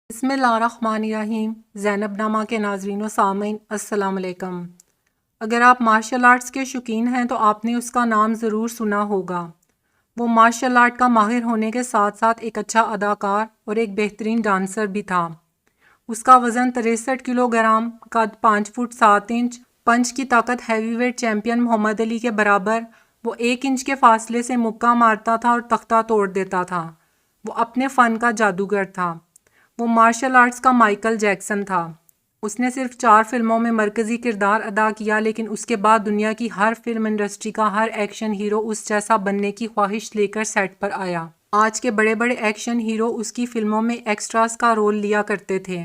بسم اللہ الرحمن الرحیم۔ زینب نامہ کے ناظرین و سامعین السلام علیکم۔ اگر آپ مارشل آرٹس کے شوقین ہیں تو آپ نے اس کا نام ضرور سنا ہوگا۔ وہ مارشل آرٹ کا ماہر ہونے کے ساتھ ساتھ ایک اچھا اداکار اور ایک بہترین ڈانسر بھی تھا۔ اس کا وزن 63 کلو گرام، قد 5 فٹ 7 انچ، پنچ کی طاقت ہیوی ویٹ چیمپئن محمد علی کے برابر۔ وہ 1 انچ کے فاصلے سے مکہ مارتا تھا اور تختہ توڑ دیتا تھا۔ وہ اپنے فن کا جادوگر تھا۔ وہ مارشل آرٹس کا مائیکل جیکسن تھا۔ اس نے صرف 4 فلموں میں مرکزی کردار ادا کیا، لیکن اس کے بعد دنیا کی ہر فلم انڈسٹری کا ہر ایکشن ہیرو اس جیسا بننے کی خواہش لے کر سیٹ پر آیا۔ آج کے بڑے بڑے ایکشن ہیرو اس کی فلموں میں ایکسٹراز کا رول لیا کرتے تھے۔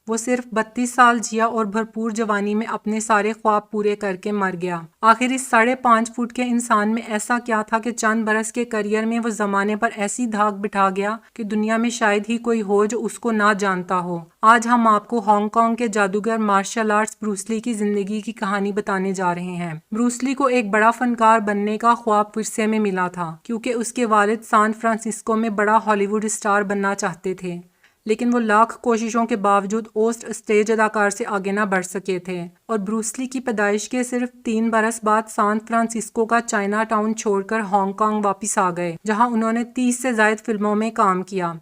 وہ صرف 32 سال جیا اور بھرپور جوانی میں اپنے سارے خواب پورے کر کے مر گیا۔ آخر اس 5.5 فٹ کے انسان میں ایسا کیا تھا کہ چند برس کے کیریئر میں وہ زمانے پر ایسی دھاک بٹھا گیا کہ دنیا میں شاید ہی کوئی ہو جو اس کو نہ جانتا ہو۔ آج ہم آپ کو ہانگ کانگ کے جادوگر مارشل آرٹس بروس لی کی زندگی کی کہانی بتانے جا رہے ہیں۔ بروس لی کو ایک بڑا فنکار بننے کا خواب ورثے میں ملا تھا، کیونکہ اس کے والد سان فرانسسکو میں بڑا ہالی ووڈ اسٹار بننا چاہتے تھے، لیکن وہ لاکھ کوششوں کے باوجود اوسٹ اسٹیج اداکار سے آگے نہ بڑھ سکے تھے، اور بروس لی کی پیدائش کے صرف 3 برس بعد سان فرانسسکو کا چائنا ٹاؤن چھوڑ کر ہانگ کانگ واپس آ گئے، جہاں انہوں نے 30 سے زائد فلموں میں کام کیا۔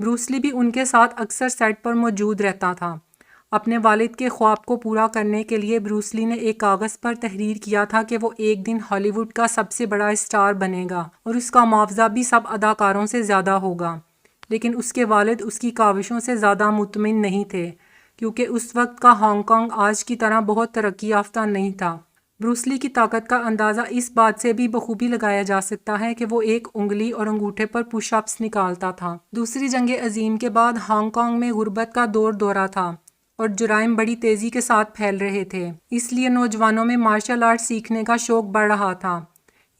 بروس لی بھی ان کے ساتھ اکثر سیٹ پر موجود رہتا تھا۔ اپنے والد کے خواب کو پورا کرنے کے لیے بروس لی نے ایک کاغذ پر تحریر کیا تھا کہ وہ ایک دن ہالی ووڈ کا سب سے بڑا اسٹار بنے گا اور اس کا معاوضہ بھی سب اداکاروں سے زیادہ ہوگا۔ لیکن اس کے والد اس کی کاوشوں سے زیادہ مطمئن نہیں تھے، کیونکہ اس وقت کا ہانگ کانگ آج کی طرح بہت ترقی یافتہ نہیں تھا۔ بروس لی کی طاقت کا اندازہ اس بات سے بھی بخوبی لگایا جا سکتا ہے کہ وہ ایک انگلی اور انگوٹھے پر پش اپس نکالتا تھا۔ دوسری جنگ عظیم کے بعد ہانگ کانگ میں غربت کا دور دورہ تھا اور جرائم بڑی تیزی کے ساتھ پھیل رہے تھے، اس لیے نوجوانوں میں مارشل آرٹ سیکھنے کا شوق بڑھ رہا تھا۔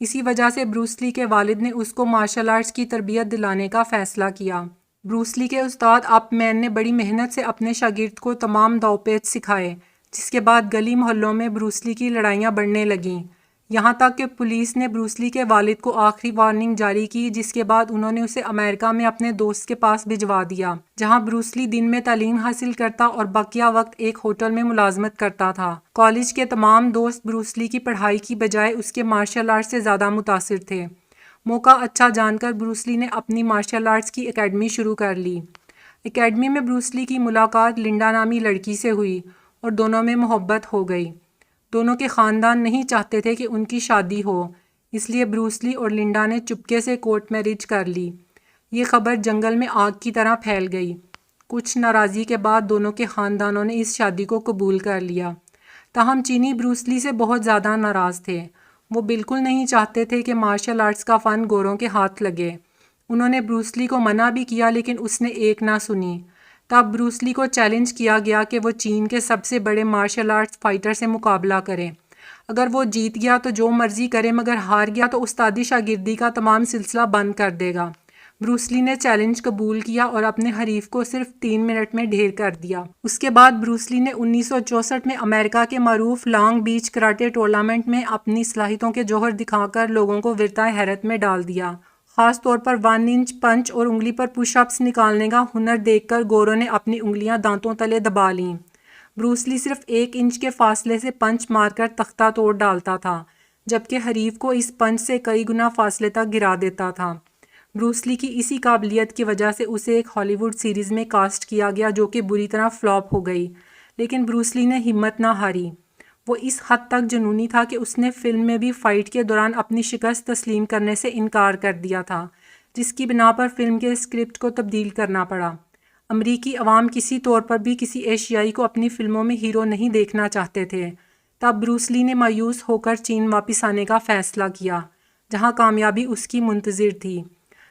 اسی وجہ سے بروس لی کے والد نے اس کو مارشل آرٹس کی تربیت دلانے کا فیصلہ کیا۔ بروس لی کے استاد اپ مین نے بڑی محنت سے اپنے شاگرد کو تمام داؤ پیچ سکھائے، جس کے بعد گلی محلوں میں بروس لی کی لڑائیاں بڑھنے لگیں، یہاں تک کہ پولیس نے بروس لی کے والد کو آخری وارننگ جاری کی، جس کے بعد انہوں نے اسے امریکہ میں اپنے دوست کے پاس بھجوا دیا، جہاں بروس لی دن میں تعلیم حاصل کرتا اور بقیہ وقت ایک ہوٹل میں ملازمت کرتا تھا۔ کالج کے تمام دوست بروس لی کی پڑھائی کی بجائے اس کے مارشل آرٹ سے زیادہ متاثر تھے۔ موقع اچھا جان کر بروس لی نے اپنی مارشل آرٹس کی اکیڈمی شروع کر لی۔ اکیڈمی میں بروس لی کی ملاقات لنڈا نامی لڑکی سے ہوئی اور دونوں میں محبت ہو گئی۔ دونوں کے خاندان نہیں چاہتے تھے کہ ان کی شادی ہو، اس لیے بروس لی اور لنڈا نے چپکے سے کورٹ میرج کر لی۔ یہ خبر جنگل میں آگ کی طرح پھیل گئی۔ کچھ ناراضی کے بعد دونوں کے خاندانوں نے اس شادی کو قبول کر لیا۔ تاہم چینی بروس لی سے بہت زیادہ ناراض تھے۔ وہ بالکل نہیں چاہتے تھے کہ مارشل آرٹس کا فن گوروں کے ہاتھ لگے۔ انہوں نے بروس لی کو منع بھی کیا، لیکن اس نے ایک نہ سنی۔ تب بروس لی کو چیلنج کیا گیا کہ وہ چین کے سب سے بڑے مارشل آرٹس فائٹر سے مقابلہ کرے۔ اگر وہ جیت گیا تو جو مرضی کرے، مگر ہار گیا تو استادی شاگردی کا تمام سلسلہ بند کر دے گا۔ بروس لی نے چیلنج قبول کیا اور اپنے حریف کو صرف 3 منٹ میں ڈھیر کر دیا۔ اس کے بعد بروس لی نے 1964 میں امریکہ کے معروف لانگ بیچ کراٹے ٹورنامنٹ میں اپنی صلاحیتوں کے جوہر دکھا کر لوگوں کو ورطۂ حیرت میں ڈال دیا۔ خاص طور پر 1 انچ پنچ اور انگلی پر پش اپس نکالنے کا ہنر دیکھ کر گوروں نے اپنی انگلیاں دانتوں تلے دبا لیں۔ بروس لی صرف 1 انچ کے فاصلے سے پنچ مار کر تختہ توڑ ڈالتا تھا، جبکہ حریف کو اس پنچ سے کئی گنا فاصلے تک گرا دیتا تھا۔ بروس لی کی اسی قابلیت کی وجہ سے اسے ایک ہالی ووڈ سیریز میں کاسٹ کیا گیا، جو کہ بری طرح فلاپ ہو گئی، لیکن بروس لی نے ہمت نہ ہاری۔ وہ اس حد تک جنونی تھا کہ اس نے فلم میں بھی فائٹ کے دوران اپنی شکست تسلیم کرنے سے انکار کر دیا تھا، جس کی بنا پر فلم کے اسکرپٹ کو تبدیل کرنا پڑا۔ امریکی عوام کسی طور پر بھی کسی ایشیائی کو اپنی فلموں میں ہیرو نہیں دیکھنا چاہتے تھے۔ تب بروس لی نے مایوس ہو کر چین واپس آنے کا فیصلہ کیا، جہاں کامیابی اس کی منتظر تھی۔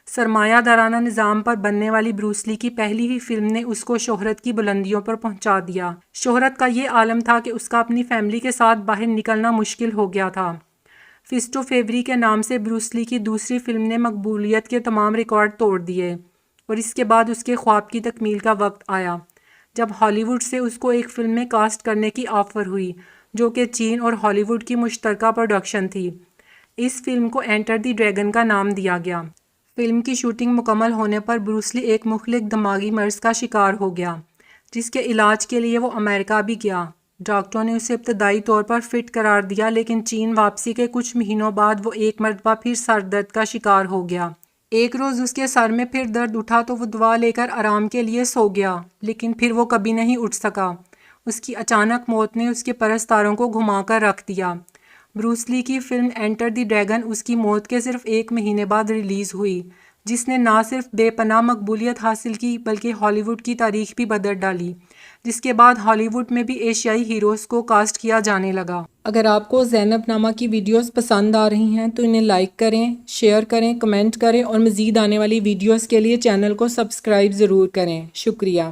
سرمایہ دارانہ نظام پر بننے والی بروس لی کی پہلی ہی فلم نے اس کو شہرت کی بلندیوں پر پہنچا دیا۔ شہرت کا یہ عالم تھا کہ اس کا اپنی فیملی کے ساتھ باہر نکلنا مشکل ہو گیا تھا۔ فسٹ آف فیوری کے نام سے بروس لی کی دوسری فلم نے مقبولیت کے تمام ریکارڈ توڑ دیے، اور اس کے بعد اس کے خواب کی تکمیل کا وقت آیا، جب ہالی ووڈ سے اس کو ایک فلم میں کاسٹ کرنے کی آفر ہوئی، جو کہ چین اور ہالی ووڈ کی مشترکہ پروڈکشن تھی۔ اس فلم کو انٹر دی ڈریگن کا نام دیا گیا۔ فلم کی شوٹنگ مکمل ہونے پر بروس لی ایک مہلک دماغی مرض کا شکار ہو گیا، جس کے علاج کے لیے وہ امریکہ بھی گیا۔ ڈاکٹروں نے اسے ابتدائی طور پر فٹ قرار دیا، لیکن چین واپسی کے کچھ مہینوں بعد وہ ایک مرتبہ پھر سر درد کا شکار ہو گیا۔ ایک روز اس کے سر میں پھر درد اٹھا تو وہ دوا لے کر آرام کے لیے سو گیا، لیکن پھر وہ کبھی نہیں اٹھ سکا۔ اس کی اچانک موت نے اس کے پرستاروں کو گھما کر رکھ دیا۔ بروس لی کی فلم انٹر دی ڈریگن اس کی موت کے صرف ایک مہینے بعد ریلیز ہوئی، جس نے نہ صرف بے پناہ مقبولیت حاصل کی بلکہ ہالی ووڈ کی تاریخ بھی بدل ڈالی، جس کے بعد ہالی ووڈ میں بھی ایشیائی ہیروز کو کاسٹ کیا جانے لگا۔ اگر آپ کو زینب نامہ کی ویڈیوز پسند آ رہی ہیں تو انہیں لائک کریں، شیئر کریں، کمنٹ کریں اور مزید آنے والی ویڈیوز کے لیے چینل کو سبسکرائب ضرور کریں۔ شکریہ۔